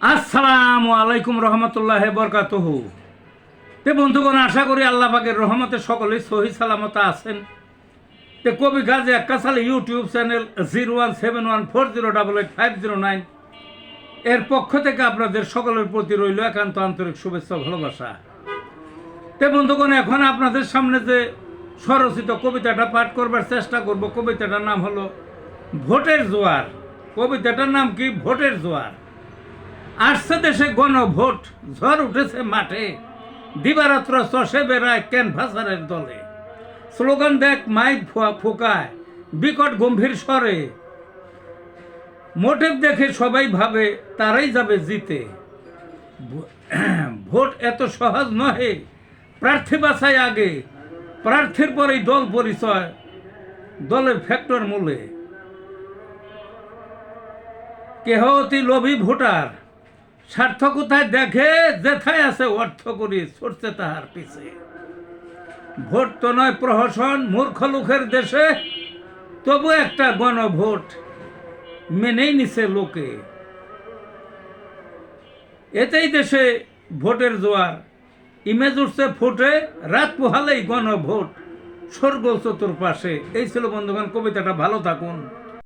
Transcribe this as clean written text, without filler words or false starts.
আসসালামু আলাইকুম রহমতুল্লাহ বরকাতুহু। তে বন্ধুগণ, আশা করি আল্লাহ পাকের রহমতে সকলেই সহি সালামত আছেন। তে কবি গাজী আক্কাস আলী ইউটিউব চ্যানেল 017140885009 এর পক্ষ থেকে আপনাদের সকলের প্রতি রইল একান্ত আন্তরিক শুভেচ্ছা ভালোবাসা। তে বন্ধুগণ, এখন আপনাদের সামনে যে স্বরচিত কবিতাটা পাঠ করবার চেষ্টা করব, কবিতাটার নাম হলো ভোটের জোয়ার। কবিতাটার নাম কি? ভোটের জোয়ার। আসছে দেশে গণভোট, ঝড় উঠেছে মাঠে, দিবারাত্র চষে বেড়ায় ক্যানভাসারের দলে। স্লোগান দেখ মাইক ফোকায় বিকট গম্ভীর স্বরে, মোটিভ দেখে সবাই ভাবে তারাই যাবে জিতে। ভোট এত সহজ নহে, প্রার্থী বাছাই আগে, প্রার্থীর পরেই দল পরিচয়, দলের ফ্যাক্টর মূলে। কেহ অতি লোভী ভোটার, স্বার্থ কোথায় দেখে, যেথায় আছে অর্থ করি ছড়ছে তাহার পিছে। ভোট তো নয় প্রহসন মূর্খ লোকের দেশে, তবু একটা গণভোট মেনেই নিছে লোকে। এতেই দেশে ভোটের জোয়ার, ইমেজ উঠছে ফুটে, রাত পোহালেই গণভোট, স্বর্গ চতুর্পাশে। এই ছিল বন্ধুগণ কবিতাটা। ভালো থাকুন।